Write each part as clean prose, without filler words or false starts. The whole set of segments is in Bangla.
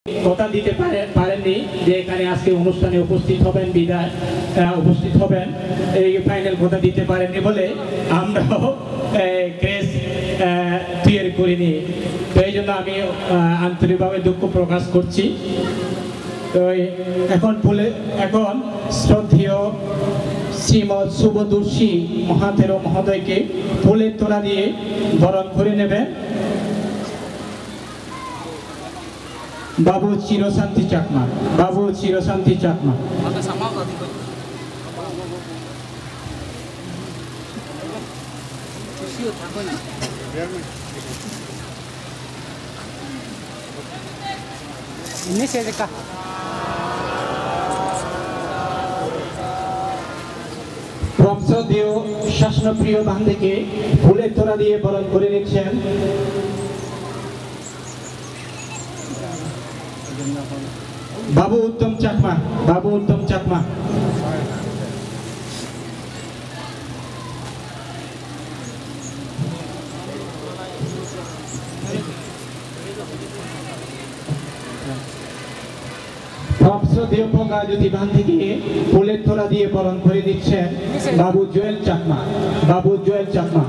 কথা দিতে পারেননি যে এখানে আজকে অনুষ্ঠানে উপস্থিত হবেন এই ফাইনাল কথা দিতে পারেননি বলে আমরাও ক্রেজ তৈরি করিনি। তো এই জন্য আমি আন্তরিকভাবে দুঃখ প্রকাশ করছি। তো এখন শ্রদ্ধেয় শ্রীমৎ শুভদর্শী মহাতেরো মহোদয়কে ফুলের তোড়া দিয়ে বরণ করে নেবেন বাবু চিরশান্তি চাকমা। বাবু চিরশান্তি চাকমা। শ্রদ্ধেয় শাসনপ্রিয় বান্ধবীকে ফুলের তোড়া দিয়ে বরণ করে নিচ্ছেন বাবু উত্তম চাকমা। বাবু উত্তম চাকমা। শ্রদ্ধেয় প্রজ্ঞাজ্যোতি বান্ধবীকে ফুলের তোড়া দিয়ে বরণ করে দিচ্ছেন বাবু জয়েল চাকমা। বাবু জয়েল চাকমা।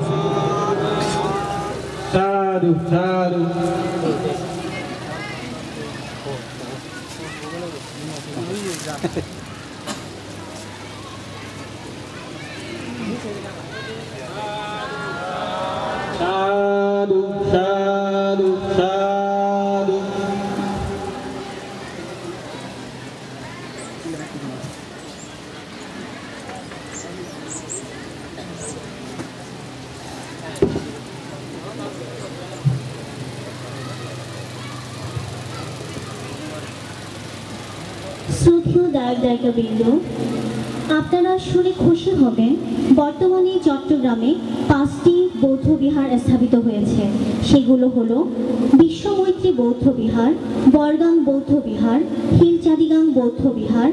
সাধু সাধু। সাধু সাধু সাধু। শ্রদ্ধেয় দায়ক দায়িকাবৃন্দ, আপনারা শুনে খুশি হবেন বর্তমানে চট্টগ্রামে 5টি বৌদ্ধ বিহার স্থাপিত হয়েছে। সেগুলো হলো বিশ্বমৈত্রী বৌদ্ধ বিহার, বরগাং বৌদ্ধ বিহার, হিলচাঁদিগাং বৌদ্ধ বিহার,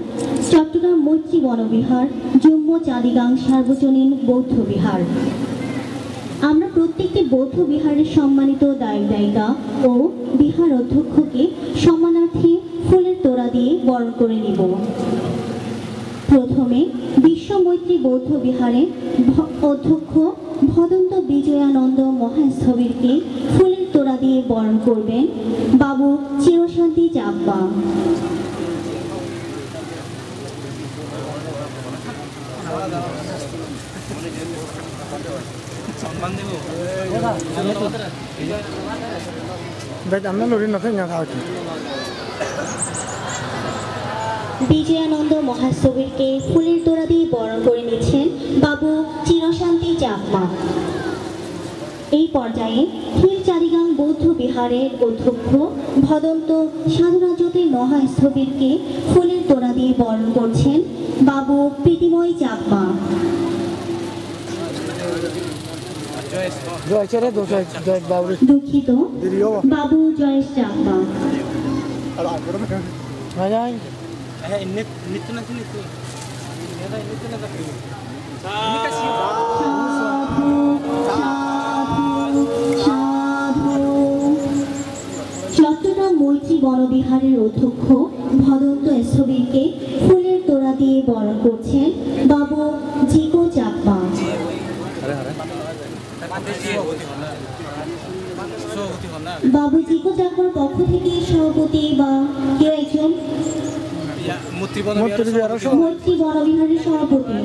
চট্টগ্রাম মৈত্রী বনবিহার, জম্মু চাঁদিগাং সার্বজনীন বৌদ্ধ বিহার। আমরা প্রত্যেকটি বৌদ্ধ বিহারের সম্মানিত দায়ক দায়িকা ও বিহার অধ্যক্ষকে সম্মানার্থে ফুলের তোড়া দিয়ে বরণ করে নিব। প্রথমে বিশ্বমৈত্রী বৌদ্ধ বিহারের অধ্যক্ষ ভদন্ত বিজয়ানন্দ মহাস্থবিরকে ফুলের তোড়া দিয়ে বরণ করবেন বাবু চিরশান্তি চাকমা। বিজয়ানন্দ মহাস্থবিরকে ফুলের তোড়া দিয়ে বরণ করে নিচ্ছেন বাবু চিরশান্তি চাকমা। এই পর্যায়ে হিলচাঁদিগাং বৌদ্ধ বিহারের অধ্যক্ষ ভদন্ত সাধুরাজ্যোতি মহাস্থবিরকে ফুলের তোড়া দিয়ে বরণ করছেন বাবু প্রীতিময় চাকমা। দুঃখিত, বাবু জয়েশ চাকমা। চট্টগ্রাম মৈত্রী বনবিহারের অধ্যক্ষ ভদন্ত স্থবিরকে ফুলের তোড়া দিয়ে বরণ করছেন বাবু জিকো চাকমা। বাবু জিকো চাকমার পক্ষ থেকে সভাপতি বা কেউ একজন মৈত্রী বনবিহারের সভাপতি।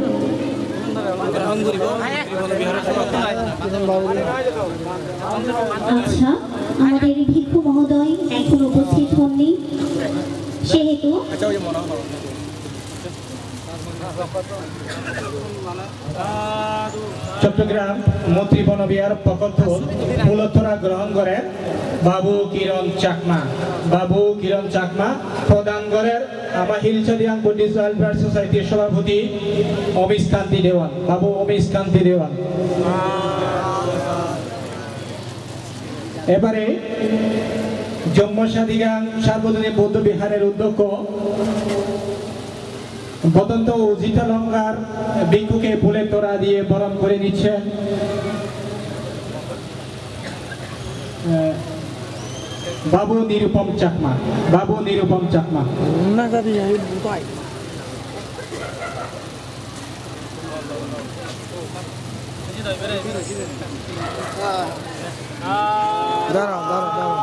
আচ্ছা, আমাদের ভিক্ষু মহোদয় এখন উপস্থিত হননি, সেহেতু চট্টগ্রাম মৈত্রী বনবিহার প্রকল্প ফুলতোড়া গ্রহণ করেন বাবু কিরণ চাকমা। বাবু কিরণ চাকমা প্রদান করেন আমার হিলচাঁদিগাং বুদ্ধিস্ট ওয়েলফেয়ার সোসাইটির সভাপতি অমিশ কান্তি দেওয়ান। বাবু অমিশ কান্তি দেওয়ান। এবারে জম্মু চাঁদিগাং সার্বজনীন বৌদ্ধ বিহারের অধ্যক্ষ বদন্ত জিতালঙ্গার ভিক্ষুকে ফুলের তোড়া দিয়ে বরণ করে নিচ্ছেন বাবু নিরুপম চাকমা, বাবু নিরুপম চাকমা। না দাদি আমি বুঝাই দাঁড়াও দাঁড়াও দাঁড়াও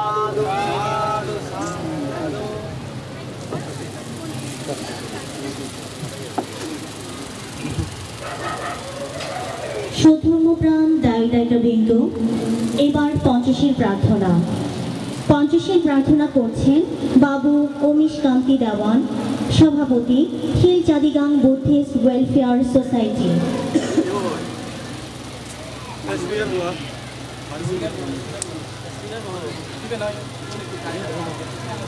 সধর্মপ্রাণ দায়ী দায়িকাবৃন্দ, এবার পঞ্চশীল প্রার্থনা। পঞ্চশীল প্রার্থনা করছেন বাবু অমিশ কান্তি দেওয়ান, সভাপতি হিল চাদিগাং বুদ্ধিস্ট ওয়েলফেয়ার সোসাইটি।